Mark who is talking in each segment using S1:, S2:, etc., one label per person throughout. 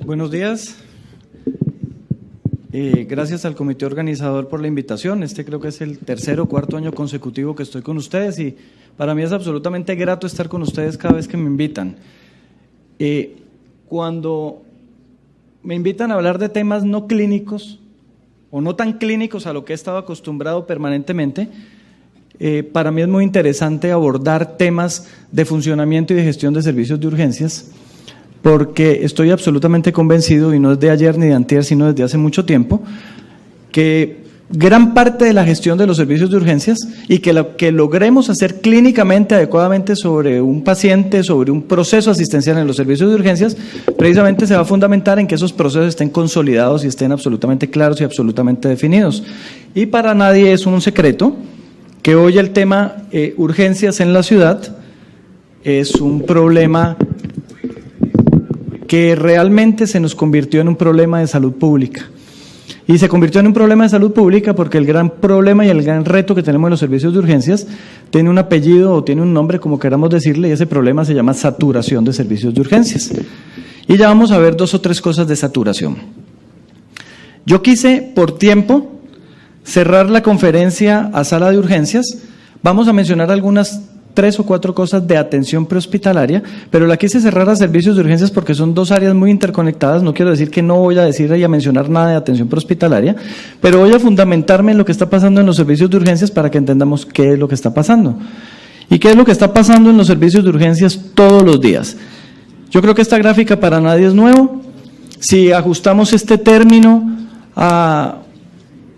S1: Buenos días. Gracias al comité organizador por la invitación. Creo que es el tercer o cuarto año consecutivo que estoy con ustedes y para mí es absolutamente grato estar con ustedes cada vez que me invitan. Cuando me invitan a hablar de temas no clínicos o no tan clínicos a lo que he estado acostumbrado permanentemente, para mí es muy interesante abordar temas de funcionamiento y de gestión de servicios de urgencias, porque estoy absolutamente convencido, y no es de ayer ni de antier, sino desde hace mucho tiempo, que gran parte de la gestión de los servicios de urgencias y que lo que logremos hacer clínicamente adecuadamente sobre un paciente, sobre un proceso asistencial en los servicios de urgencias, precisamente se va a fundamentar en que esos procesos estén consolidados y estén absolutamente claros y absolutamente definidos. Y para nadie es un secreto que hoy el tema urgencias en la ciudad es un problema que realmente se nos convirtió en un problema de salud pública. Y se convirtió en un problema de salud pública porque el gran problema y el gran reto que tenemos en los servicios de urgencias tiene un apellido o tiene un nombre, como queramos decirle, y ese problema se llama saturación de servicios de urgencias. Y ya vamos a ver dos o tres cosas de saturación. Yo quise, por tiempo, cerrar la conferencia a sala de urgencias. Vamos a mencionar algunas 3 o 4 cosas de atención prehospitalaria, pero la quise cerrar a servicios de urgencias porque son dos áreas muy interconectadas. No quiero decir que no voy a decir y a mencionar nada de atención prehospitalaria, pero voy a fundamentarme en lo que está pasando en los servicios de urgencias para que entendamos qué es lo que está pasando. ¿Y qué es lo que está pasando en los servicios de urgencias todos los días? Yo creo que esta gráfica para nadie es nuevo. Si ajustamos este término a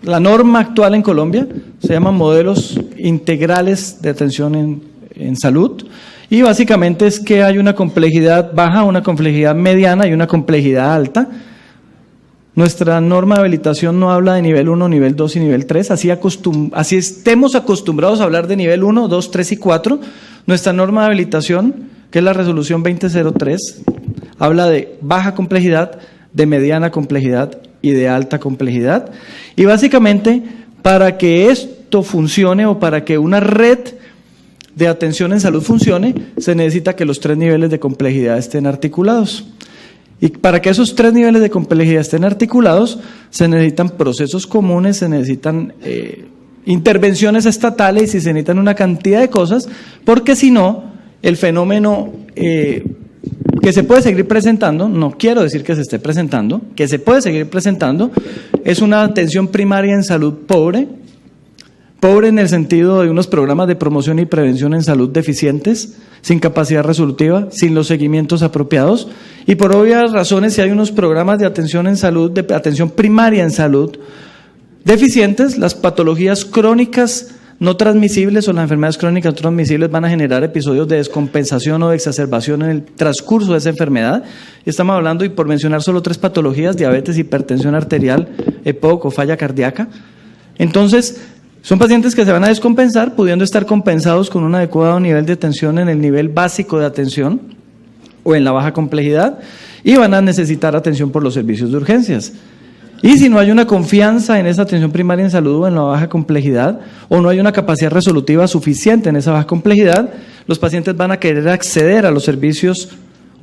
S1: la norma actual en Colombia, se llaman modelos integrales de atención en salud, y básicamente es que hay una complejidad baja, una complejidad mediana y una complejidad alta. Nuestra norma de habilitación no habla de nivel 1, nivel 2 y nivel 3, así estemos acostumbrados a hablar de nivel 1, 2, 3 y 4. Nuestra norma de habilitación, que es la resolución 2003, habla de baja complejidad, de mediana complejidad y de alta complejidad. Y básicamente, para que esto funcione o para que una red de atención en salud funcione, se necesita que los 3 niveles de complejidad estén articulados. Y para que esos 3 niveles de complejidad estén articulados, se necesitan procesos comunes, se necesitan intervenciones estatales y se necesitan una cantidad de cosas, porque si no, el fenómeno que se puede seguir presentando, no quiero decir que se esté presentando, que se puede seguir presentando, es una atención primaria en salud pobre en el sentido de unos programas de promoción y prevención en salud deficientes, sin capacidad resolutiva, sin los seguimientos apropiados, y por obvias razones, si hay unos programas de atención en salud, de atención primaria en salud deficientes, las patologías crónicas no transmisibles o las enfermedades crónicas no transmisibles van a generar episodios de descompensación o de exacerbación en el transcurso de esa enfermedad. Estamos hablando, y por mencionar solo 3 patologías: diabetes, hipertensión arterial, EPOC o falla cardíaca. Entonces, son pacientes que se van a descompensar, pudiendo estar compensados con un adecuado nivel de atención en el nivel básico de atención o en la baja complejidad, y van a necesitar atención por los servicios de urgencias. Y si no hay una confianza en esa atención primaria en salud o en la baja complejidad, o no hay una capacidad resolutiva suficiente en esa baja complejidad, los pacientes van a querer acceder a los servicios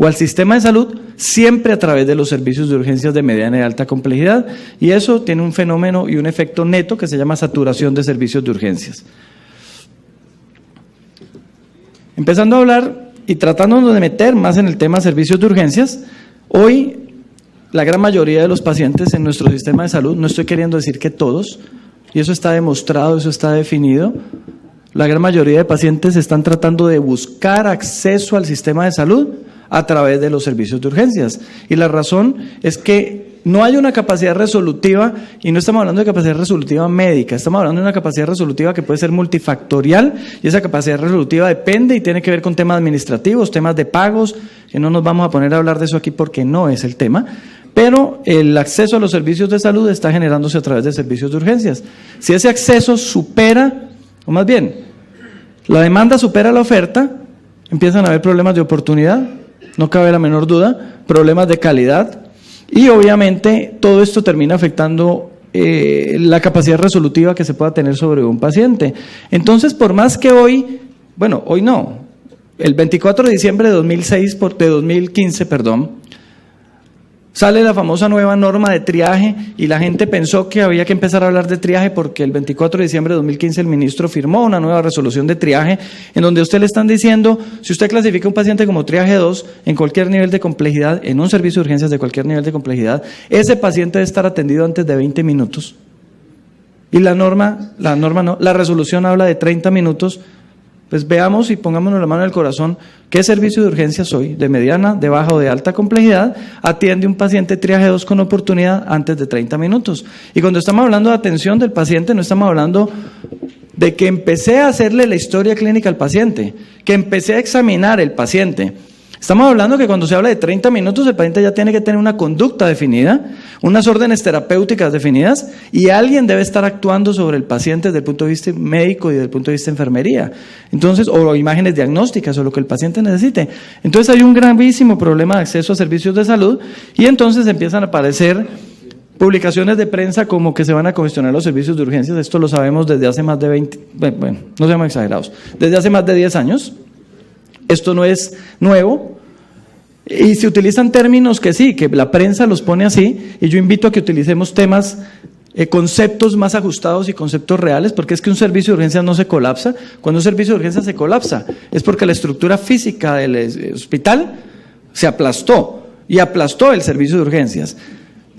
S1: o al sistema de salud siempre a través de los servicios de urgencias de mediana y alta complejidad, y eso tiene un fenómeno y un efecto neto que se llama saturación de servicios de urgencias. Empezando a hablar y tratándonos de meter más en el tema servicios de urgencias, hoy la gran mayoría de los pacientes en nuestro sistema de salud, no estoy queriendo decir que todos, y eso está demostrado, eso está definido, la gran mayoría de pacientes están tratando de buscar acceso al sistema de salud a través de los servicios de urgencias. Y la razón es que no hay una capacidad resolutiva, y no estamos hablando de capacidad resolutiva médica, estamos hablando de una capacidad resolutiva que puede ser multifactorial, y esa capacidad resolutiva depende y tiene que ver con temas administrativos, temas de pagos, que no nos vamos a poner a hablar de eso aquí porque no es el tema, pero el acceso a los servicios de salud está generándose a través de servicios de urgencias. Si ese acceso supera, o más bien, la demanda supera la oferta, empiezan a haber problemas de oportunidad, no cabe la menor duda, problemas de calidad, y obviamente todo esto termina afectando la capacidad resolutiva que se pueda tener sobre un paciente. Entonces, por más que hoy no, el 24 de diciembre de 2015, Sale la famosa nueva norma de triaje y la gente pensó que había que empezar a hablar de triaje porque el 24 de diciembre de 2015 el ministro firmó una nueva resolución de triaje en donde a usted le están diciendo, si usted clasifica un paciente como triaje 2 en cualquier nivel de complejidad, en un servicio de urgencias de cualquier nivel de complejidad, ese paciente debe estar atendido antes de 20 minutos. Y la resolución habla de 30 minutos. Pues veamos y pongámonos la mano en el corazón, ¿qué servicio de urgencia soy? ¿De mediana, de baja o de alta complejidad? Atiende un paciente triaje 2 con oportunidad antes de 30 minutos. Y cuando estamos hablando de atención del paciente, no estamos hablando de que empecé a hacerle la historia clínica al paciente, que empecé a examinar el paciente. Estamos hablando que cuando se habla de 30 minutos, el paciente ya tiene que tener una conducta definida, unas órdenes terapéuticas definidas y alguien debe estar actuando sobre el paciente desde el punto de vista médico y desde el punto de vista de enfermería. Entonces, o imágenes diagnósticas o lo que el paciente necesite. Entonces hay un gravísimo problema de acceso a servicios de salud y entonces empiezan a aparecer publicaciones de prensa como que se van a cuestionar los servicios de urgencias. Esto lo sabemos desde hace más de 20, bueno, no seamos exagerados, desde hace más de 10 años. Esto no es nuevo y se utilizan términos que sí, que la prensa los pone así y yo invito a que utilicemos temas, conceptos más ajustados y conceptos reales, porque es que un servicio de urgencias no se colapsa. Cuando un servicio de urgencias se colapsa es porque la estructura física del hospital se aplastó y aplastó el servicio de urgencias.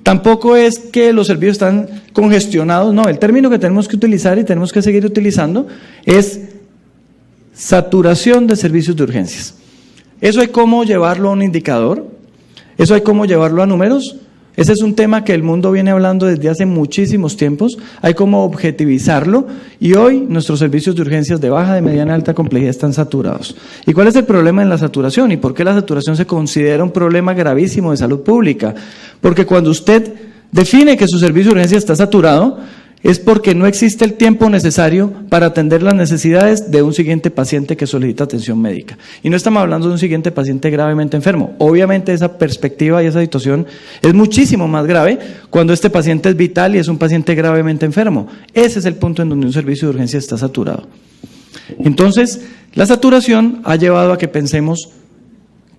S1: Tampoco es que los servicios están congestionados, no, el término que tenemos que utilizar y tenemos que seguir utilizando es saturación de servicios de urgencias. Eso hay cómo llevarlo a un indicador, eso hay cómo llevarlo a números. Ese es un tema que el mundo viene hablando desde hace muchísimos tiempos, hay cómo objetivizarlo y hoy nuestros servicios de urgencias de baja, de mediana y alta complejidad están saturados. ¿Y cuál es el problema en la saturación? ¿Y por qué la saturación se considera un problema gravísimo de salud pública? Porque cuando usted define que su servicio de urgencia está saturado, es porque no existe el tiempo necesario para atender las necesidades de un siguiente paciente que solicita atención médica. Y no estamos hablando de un siguiente paciente gravemente enfermo. Obviamente esa perspectiva y esa situación es muchísimo más grave cuando este paciente es vital y es un paciente gravemente enfermo. Ese es el punto en donde un servicio de urgencia está saturado. Entonces, la saturación ha llevado a que pensemos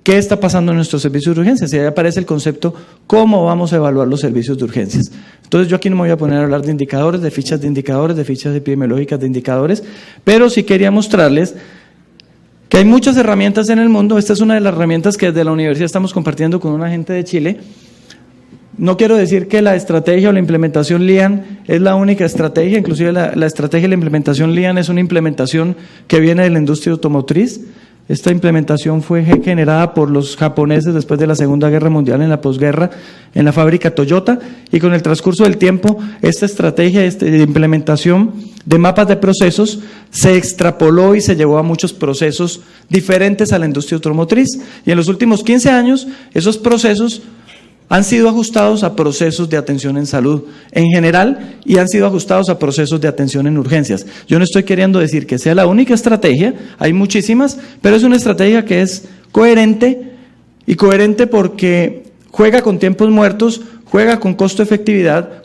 S1: ¿qué está pasando en nuestros servicios de urgencias? Y ahí aparece el concepto, ¿cómo vamos a evaluar los servicios de urgencias? Entonces yo aquí no me voy a poner a hablar de indicadores, de fichas epidemiológicas de indicadores, pero sí quería mostrarles que hay muchas herramientas en el mundo. Esta es una de las herramientas que desde la universidad estamos compartiendo con una gente de Chile. No quiero decir que la estrategia o la implementación LEAN es la única estrategia, inclusive la estrategia y la implementación LEAN es una implementación que viene de la industria automotriz. Esta implementación fue generada por los japoneses después de la Segunda Guerra Mundial, en la posguerra, en la fábrica Toyota, y con el transcurso del tiempo, esta estrategia de implementación de mapas de procesos se extrapoló y se llevó a muchos procesos diferentes a la industria automotriz. Y en los últimos 15 años, esos procesos han sido ajustados a procesos de atención en salud en general y han sido ajustados a procesos de atención en urgencias. Yo no estoy queriendo decir que sea la única estrategia, hay muchísimas, pero es una estrategia que es coherente y coherente porque juega con tiempos muertos, juega con costo-efectividad,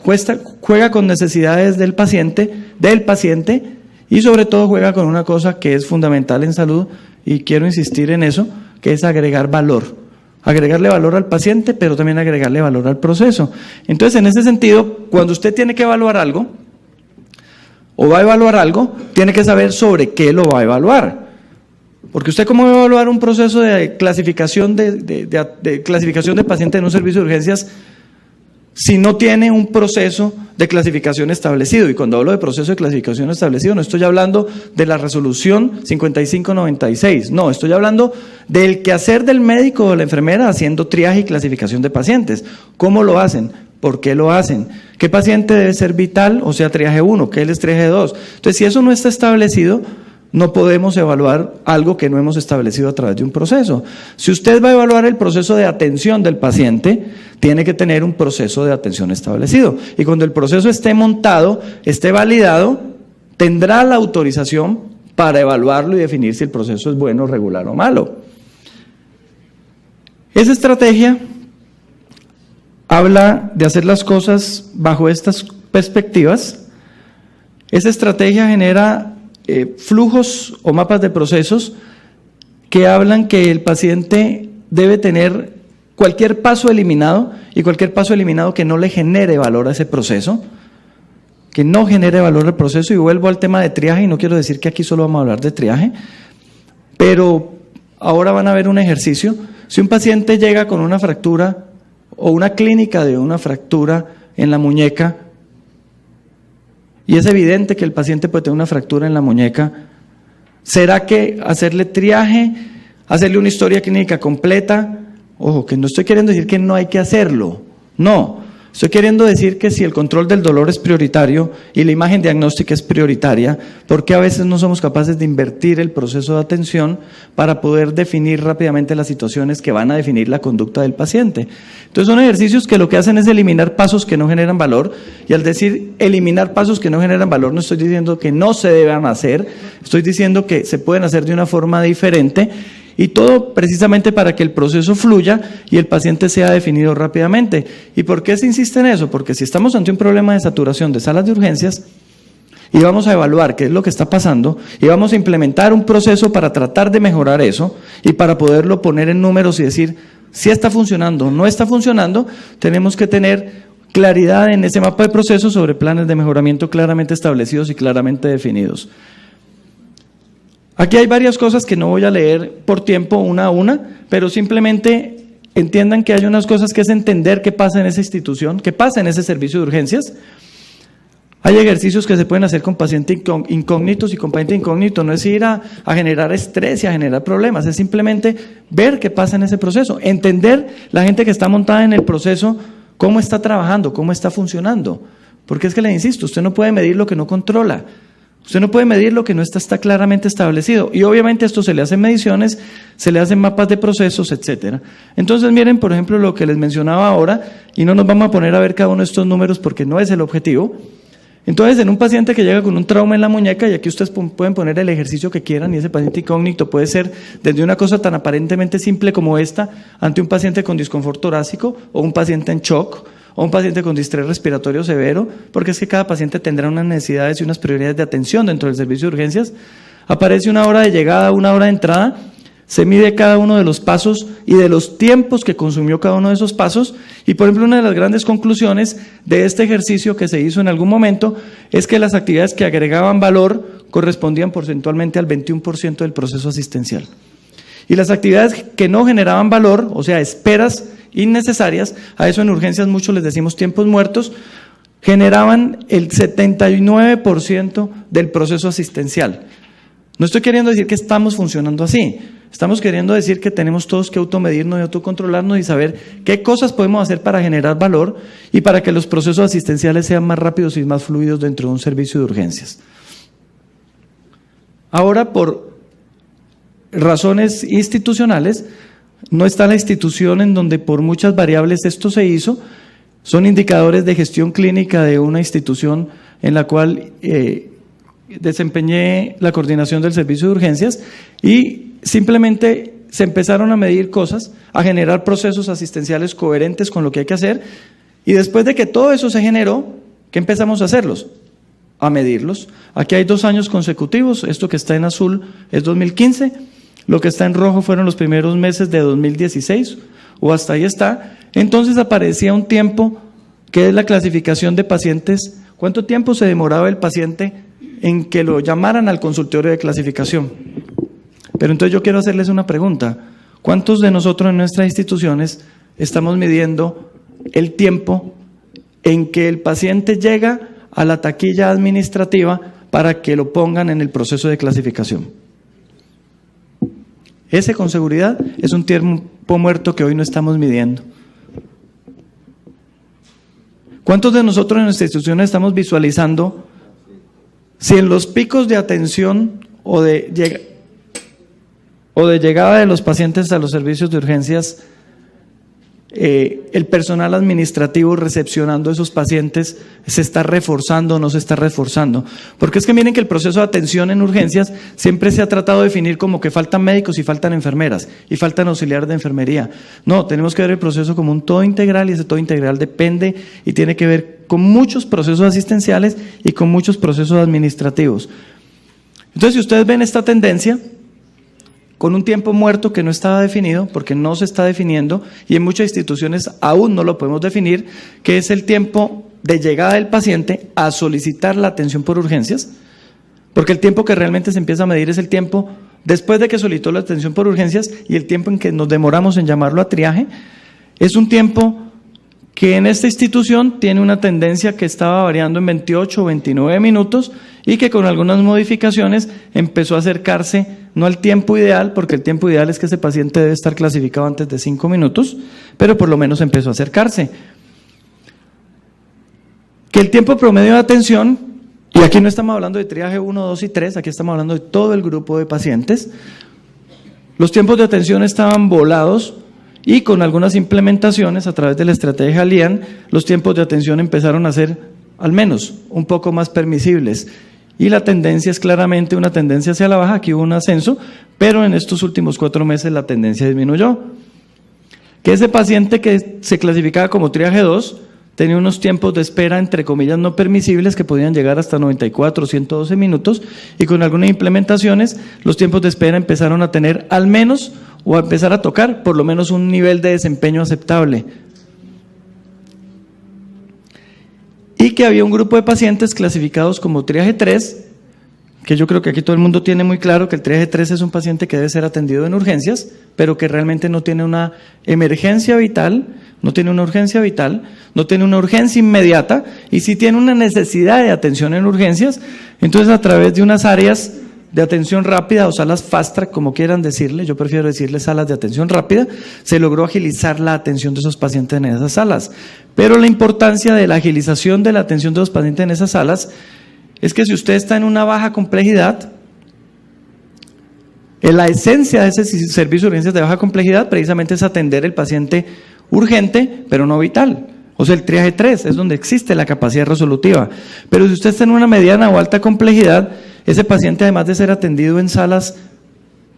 S1: juega con necesidades del paciente y sobre todo juega con una cosa que es fundamental en salud y quiero insistir en eso, que es agregar valor. Agregarle valor al paciente, pero también agregarle valor al proceso. Entonces, en ese sentido, cuando usted tiene que evaluar algo, o va a evaluar algo, tiene que saber sobre qué lo va a evaluar. Porque usted, ¿cómo va a evaluar un proceso de clasificación de clasificación de paciente en un servicio de urgencias si no tiene un proceso de clasificación establecido? Y cuando hablo de proceso de clasificación establecido, no estoy hablando de la resolución 5596, no, estoy hablando del quehacer del médico o de la enfermera haciendo triaje y clasificación de pacientes. ¿Cómo lo hacen? ¿Por qué lo hacen? ¿Qué paciente debe ser vital? O sea, triaje 1, ¿qué es triaje 2? Entonces, si eso no está establecido, no podemos evaluar algo que no hemos establecido a través de un proceso. Si usted va a evaluar el proceso de atención del paciente, tiene que tener un proceso de atención establecido. Y cuando el proceso esté montado, esté validado, tendrá la autorización para evaluarlo y definir si el proceso es bueno, regular o malo. Esa estrategia habla de hacer las cosas bajo estas perspectivas. Esa estrategia genera flujos o mapas de procesos que hablan que el paciente debe tener cualquier paso eliminado, y cualquier paso eliminado que no le genere valor a ese proceso, que no genere valor al proceso. Y vuelvo al tema de triaje, y no quiero decir que aquí solo vamos a hablar de triaje, pero ahora van a ver un ejercicio. Si un paciente llega con una fractura o una clínica de una fractura en la muñeca, y es evidente que el paciente puede tener una fractura en la muñeca, ¿será que hacerle triaje, hacerle una historia clínica completa? Ojo, que no estoy queriendo decir que no hay que hacerlo, no. Estoy queriendo decir que si el control del dolor es prioritario y la imagen diagnóstica es prioritaria, ¿por qué a veces no somos capaces de invertir el proceso de atención para poder definir rápidamente las situaciones que van a definir la conducta del paciente? Entonces son ejercicios que lo que hacen es eliminar pasos que no generan valor, y al decir eliminar pasos que no generan valor no estoy diciendo que no se deban hacer, estoy diciendo que se pueden hacer de una forma diferente, y todo precisamente para que el proceso fluya y el paciente sea definido rápidamente. ¿Y por qué se insiste en eso? Porque si estamos ante un problema de saturación de salas de urgencias y vamos a evaluar qué es lo que está pasando y vamos a implementar un proceso para tratar de mejorar eso y para poderlo poner en números y decir si está funcionando o no está funcionando, tenemos que tener claridad en ese mapa de procesos sobre planes de mejoramiento claramente establecidos y claramente definidos. Aquí hay varias cosas que no voy a leer por tiempo una a una, pero simplemente entiendan que hay unas cosas que es entender qué pasa en esa institución, qué pasa en ese servicio de urgencias. Hay ejercicios que se pueden hacer con pacientes incógnitos y con paciente incógnito, no es ir a generar estrés y a generar problemas, es simplemente ver qué pasa en ese proceso, entender la gente que está montada en el proceso, cómo está trabajando, cómo está funcionando, porque es que le insisto, usted no puede medir lo que no controla. Usted no puede medir lo que no está claramente establecido, y obviamente esto se le hacen mediciones, se le hacen mapas de procesos, etcétera. Entonces miren, por ejemplo, lo que les mencionaba ahora, y no nos vamos a poner a ver cada uno de estos números porque no es el objetivo. Entonces, en un paciente que llega con un trauma en la muñeca, y aquí ustedes pueden poner el ejercicio que quieran, y ese paciente incógnito puede ser desde una cosa tan aparentemente simple como esta, ante un paciente con disconfort torácico, o un paciente en shock, o un paciente con distrés respiratorio severo, porque es que cada paciente tendrá unas necesidades y unas prioridades de atención dentro del servicio de urgencias. Aparece una hora de llegada, una hora de entrada, se mide cada uno de los pasos y de los tiempos que consumió cada uno de esos pasos, y por ejemplo una de las grandes conclusiones de este ejercicio que se hizo en algún momento es que las actividades que agregaban valor correspondían porcentualmente al 21% del proceso asistencial. Y las actividades que no generaban valor, o sea, esperas innecesarias, a eso en urgencias muchos les decimos tiempos muertos, generaban el 79% del proceso asistencial. No estoy queriendo decir que estamos funcionando así, estamos queriendo decir que tenemos todos que automedirnos y autocontrolarnos y saber qué cosas podemos hacer para generar valor y para que los procesos asistenciales sean más rápidos y más fluidos dentro de un servicio de urgencias. Ahora, por razones institucionales, no está la institución en donde por muchas variables esto se hizo, son indicadores de gestión clínica de una institución en la cual desempeñé la coordinación del servicio de urgencias, y simplemente se empezaron a medir cosas, a generar procesos asistenciales coherentes con lo que hay que hacer, y después de que todo eso se generó, ¿qué empezamos a hacerlos? A medirlos. Aquí hay 2 años consecutivos, esto que está en azul es 2015, lo que está en rojo fueron los primeros meses de 2016, o hasta ahí está. Entonces aparecía un tiempo que es la clasificación de pacientes, cuánto tiempo se demoraba el paciente en que lo llamaran al consultorio de clasificación. Pero entonces yo quiero hacerles una pregunta, ¿cuántos de nosotros en nuestras instituciones estamos midiendo el tiempo en que el paciente llega a la taquilla administrativa para que lo pongan en el proceso de clasificación? Ese con seguridad es un tiempo muerto que hoy no estamos midiendo. ¿Cuántos de nosotros en nuestra institución estamos visualizando si en los picos de atención o de llegada de los pacientes a los servicios de urgencias, el personal administrativo recepcionando a esos pacientes se está reforzando o no se está reforzando? Porque es que miren que el proceso de atención en urgencias siempre se ha tratado de definir como que faltan médicos y faltan enfermeras y faltan auxiliares de enfermería. No, tenemos que ver el proceso como un todo integral, y ese todo integral depende y tiene que ver con muchos procesos asistenciales y con muchos procesos administrativos. Entonces, si ustedes ven esta tendencia, con un tiempo muerto que no estaba definido, porque no se está definiendo, y en muchas instituciones aún no lo podemos definir, que es el tiempo de llegada del paciente a solicitar la atención por urgencias, porque el tiempo que realmente se empieza a medir es el tiempo después de que solicitó la atención por urgencias y el tiempo en que nos demoramos en llamarlo a triaje. Es un tiempo que en esta institución tiene una tendencia que estaba variando en 28 o 29 minutos y que con algunas modificaciones empezó a acercarse no al tiempo ideal, porque el tiempo ideal es que ese paciente debe estar clasificado antes de 5 minutos, pero por lo menos empezó a acercarse. Que el tiempo promedio de atención, y aquí no estamos hablando de triaje 1, 2 y 3, aquí estamos hablando de todo el grupo de pacientes, los tiempos de atención estaban volados y con algunas implementaciones a través de la estrategia LIAN, los tiempos de atención empezaron a ser al menos un poco más permisibles. Y la tendencia es claramente una tendencia hacia la baja, aquí hubo un ascenso, pero en estos últimos 4 meses la tendencia disminuyó. Que ese paciente que se clasificaba como triaje 2 tenía unos tiempos de espera, entre comillas, no permisibles, que podían llegar hasta 94 o 112 minutos, y con algunas implementaciones los tiempos de espera empezaron a tener al menos, o a empezar a tocar, por lo menos un nivel de desempeño aceptable. Y que había un grupo de pacientes clasificados como triaje 3, que yo creo que aquí todo el mundo tiene muy claro que el triaje 3 es un paciente que debe ser atendido en urgencias, pero que realmente no tiene una emergencia vital, no tiene una urgencia vital, no tiene una urgencia inmediata, y sí tiene una necesidad de atención en urgencias. Entonces, a través de unas áreas de atención rápida o salas fast track, como quieran decirle, yo prefiero decirle salas de atención rápida, se logró agilizar la atención de esos pacientes en esas salas. Pero la importancia de la agilización de la atención de los pacientes en esas salas es que si usted está en una baja complejidad, la esencia de ese servicio de urgencias de baja complejidad precisamente es atender el paciente urgente, pero no vital. O sea, el triaje 3 es donde existe la capacidad resolutiva. Pero si usted está en una mediana o alta complejidad, ese paciente, además de ser atendido en salas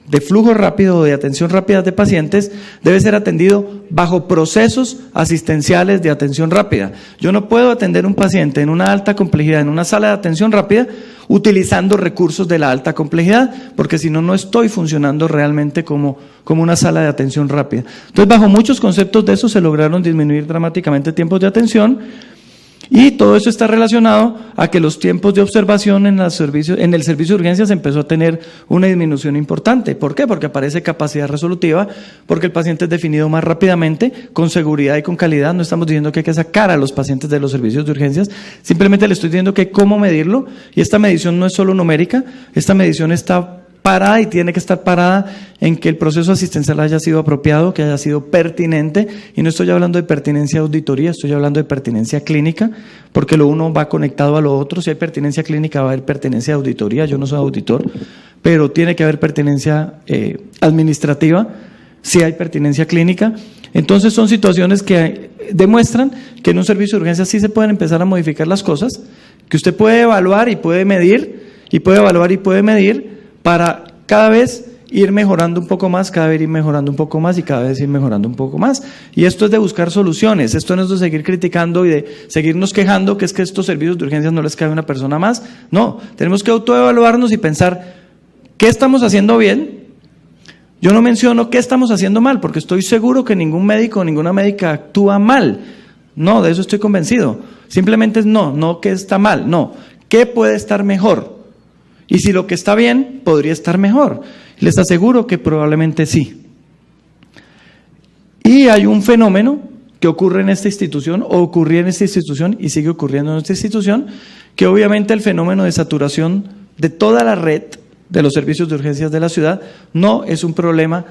S1: de flujo rápido o de atención rápida de pacientes, debe ser atendido bajo procesos asistenciales de atención rápida. Yo no puedo atender un paciente en una alta complejidad, en una sala de atención rápida, utilizando recursos de la alta complejidad, porque si no, no estoy funcionando realmente como una sala de atención rápida. Entonces, bajo muchos conceptos de eso se lograron disminuir dramáticamente tiempos de atención. Y todo eso está relacionado a que los tiempos de observación en el servicio de urgencias empezó a tener una disminución importante. ¿Por qué? Porque aparece capacidad resolutiva, porque el paciente es definido más rápidamente, con seguridad y con calidad. No estamos diciendo que hay que sacar a los pacientes de los servicios de urgencias, simplemente le estoy diciendo que cómo medirlo, y esta medición no es solo numérica, esta medición está parada y tiene que estar parada en que el proceso asistencial haya sido apropiado, que haya sido pertinente, y no estoy hablando de pertinencia de auditoría, estoy hablando de pertinencia clínica, porque lo uno va conectado a lo otro. Si hay pertinencia clínica, va a haber pertinencia de auditoría. Yo no soy auditor, pero tiene que haber pertinencia administrativa, si hay pertinencia clínica. Entonces son situaciones que demuestran que en un servicio de urgencias sí se pueden empezar a modificar las cosas, que usted puede evaluar y puede medir, y puede evaluar y puede medir, para cada vez ir mejorando un poco más, cada vez ir mejorando un poco más y cada vez ir mejorando un poco más. Y esto es de buscar soluciones, esto no es de seguir criticando y de seguirnos quejando que es que estos servicios de urgencias no les cabe una persona más. No, tenemos que autoevaluarnos y pensar qué estamos haciendo bien. Yo no menciono qué estamos haciendo mal, porque estoy seguro que ningún médico o ninguna médica actúa mal. No, de eso estoy convencido. Simplemente es no qué está mal, no, qué puede estar mejor. Y si lo que está bien, podría estar mejor. Les aseguro que probablemente sí. Y hay un fenómeno que ocurre en esta institución, o ocurría en esta institución y sigue ocurriendo en esta institución, que obviamente el fenómeno de saturación de toda la red de los servicios de urgencias de la ciudad no es un problema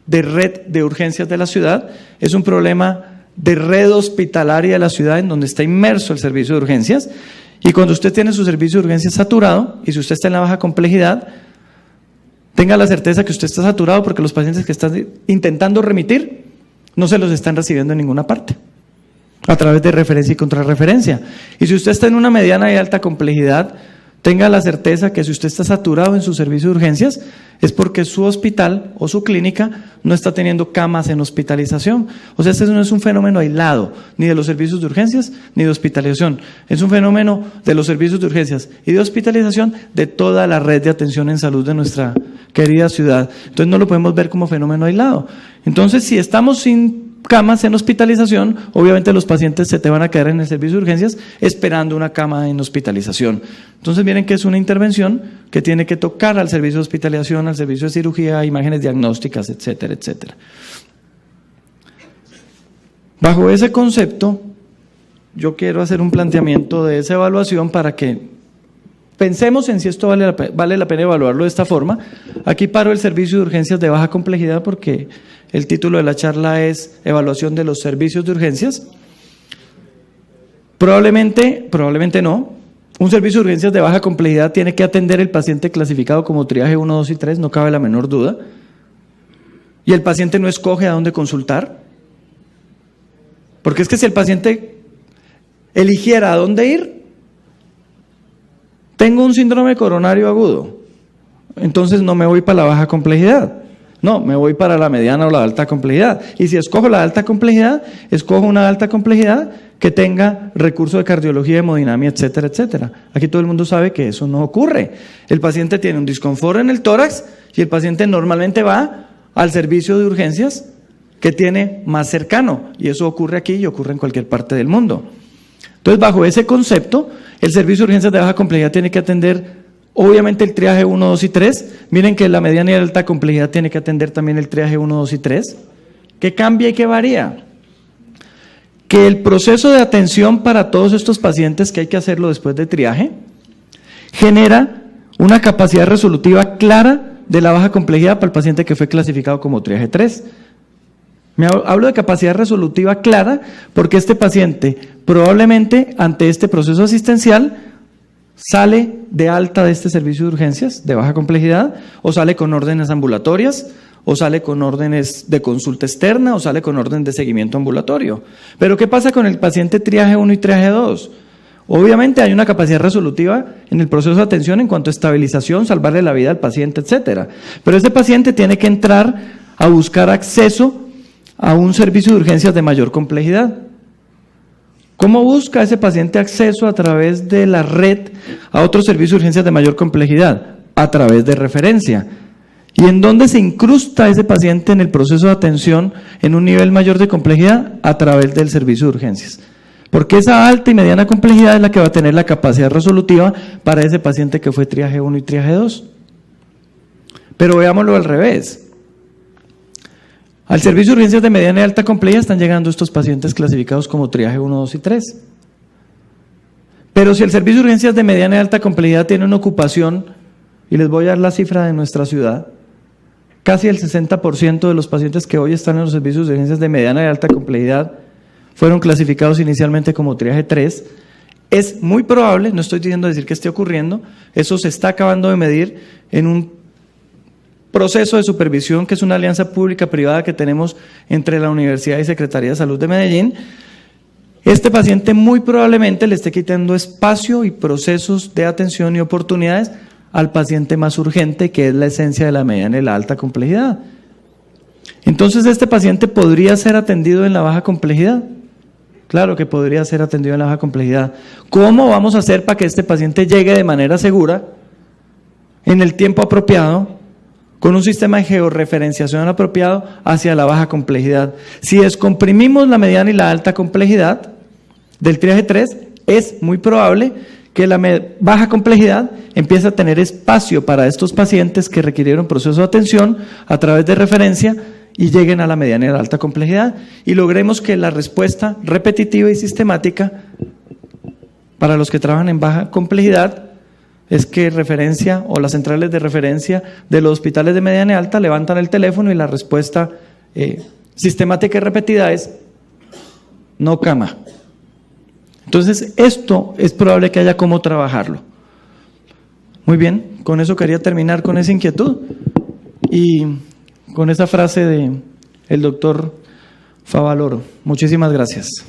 S1: de red de urgencias de la ciudad, es un problema de red hospitalaria de la ciudad en donde está inmerso el servicio de urgencias. Y cuando usted tiene su servicio de urgencias saturado, y si usted está en la baja complejidad, tenga la certeza que usted está saturado, porque los pacientes que están intentando remitir no se los están recibiendo en ninguna parte, a través de referencia y contrarreferencia. Y si usted está en una mediana y alta complejidad, tenga la certeza que si usted está saturado en su servicio de urgencias, es porque su hospital o su clínica no está teniendo camas en hospitalización. O sea, este no es un fenómeno aislado, ni de los servicios de urgencias, ni de hospitalización. Es un fenómeno de los servicios de urgencias y de hospitalización de toda la red de atención en salud de nuestra querida ciudad. Entonces no lo podemos ver como fenómeno aislado. Entonces, si estamos sin camas en hospitalización, obviamente los pacientes se te van a quedar en el servicio de urgencias esperando una cama en hospitalización. Entonces miren que es una intervención que tiene que tocar al servicio de hospitalización, al servicio de cirugía, imágenes diagnósticas, etcétera, etcétera. Bajo ese concepto, yo quiero hacer un planteamiento de esa evaluación para que pensemos en si esto vale la pena evaluarlo de esta forma. Aquí paro el servicio de urgencias de baja complejidad porque el título de la charla es Evaluación de los servicios de urgencias. Probablemente no. Un servicio de urgencias de baja complejidad tiene que atender el paciente clasificado como triaje 1, 2 y 3, no cabe la menor duda. Y el paciente no escoge a dónde consultar. Porque es que si el paciente eligiera a dónde ir, tengo un síndrome coronario agudo, entonces no me voy para la baja complejidad, no, me voy para la mediana o la alta complejidad. Y si escojo la alta complejidad, escojo una alta complejidad que tenga recurso de cardiología, hemodinamia, etcétera, etcétera. Aquí todo el mundo sabe que eso no ocurre. El paciente tiene un disconfort en el tórax y el paciente normalmente va al servicio de urgencias que tiene más cercano, y eso ocurre aquí y ocurre en cualquier parte del mundo. Entonces, bajo ese concepto, el servicio de urgencias de baja complejidad tiene que atender, obviamente, el triaje 1, 2 y 3. Miren que la mediana y la alta complejidad tiene que atender también el triaje 1, 2 y 3. ¿Qué cambia y qué varía? Que el proceso de atención para todos estos pacientes, que hay que hacerlo después de triaje, genera una capacidad resolutiva clara de la baja complejidad para el paciente que fue clasificado como triaje 3. Hablo de capacidad resolutiva clara porque este paciente probablemente ante este proceso asistencial sale de alta de este servicio de urgencias de baja complejidad, o sale con órdenes ambulatorias, o sale con órdenes de consulta externa, o sale con orden de seguimiento ambulatorio. Pero ¿qué pasa con el paciente triaje 1 y triaje 2? Obviamente hay una capacidad resolutiva en el proceso de atención en cuanto a estabilización, salvarle la vida al paciente, etcétera. Pero ese paciente tiene que entrar a buscar acceso a un servicio de urgencias de mayor complejidad. ¿Cómo busca ese paciente acceso a través de la red a otro servicio de urgencias de mayor complejidad? A través de referencia. ¿Y en dónde se incrusta ese paciente en el proceso de atención en un nivel mayor de complejidad? A través del servicio de urgencias. Porque esa alta y mediana complejidad es la que va a tener la capacidad resolutiva para ese paciente que fue triaje 1 y triaje 2. Pero veámoslo al revés. Al servicio de urgencias de mediana y alta complejidad están llegando estos pacientes clasificados como triaje 1, 2 y 3. Pero si el servicio de urgencias de mediana y alta complejidad tiene una ocupación, y les voy a dar la cifra de nuestra ciudad, casi el 60% de los pacientes que hoy están en los servicios de urgencias de mediana y alta complejidad fueron clasificados inicialmente como triaje 3. Es muy probable, no estoy diciendo decir que esté ocurriendo, eso se está acabando de medir en un proceso de supervisión que es una alianza pública-privada que tenemos entre la Universidad y Secretaría de Salud de Medellín. Este paciente muy probablemente le esté quitando espacio y procesos de atención y oportunidades al paciente más urgente, que es la esencia de la mediana y la alta complejidad. Entonces, ¿este paciente podría ser atendido en la baja complejidad? Claro que podría ser atendido en la baja complejidad. ¿Cómo vamos a hacer para que este paciente llegue de manera segura, en el tiempo apropiado, con un sistema de georreferenciación apropiado hacia la baja complejidad? Si descomprimimos la mediana y la alta complejidad del triaje 3, es muy probable que la baja complejidad empiece a tener espacio para estos pacientes que requirieron proceso de atención a través de referencia y lleguen a la mediana y la alta complejidad y logremos que la respuesta repetitiva y sistemática para los que trabajan en baja complejidad es que referencia o las centrales de referencia de los hospitales de mediana y alta levantan el teléfono y la respuesta sistemática y repetida es no cama. Entonces, esto es probable que haya cómo trabajarlo. Muy bien, con eso quería terminar con esa inquietud y con esa frase del doctor Favaloro. Muchísimas gracias.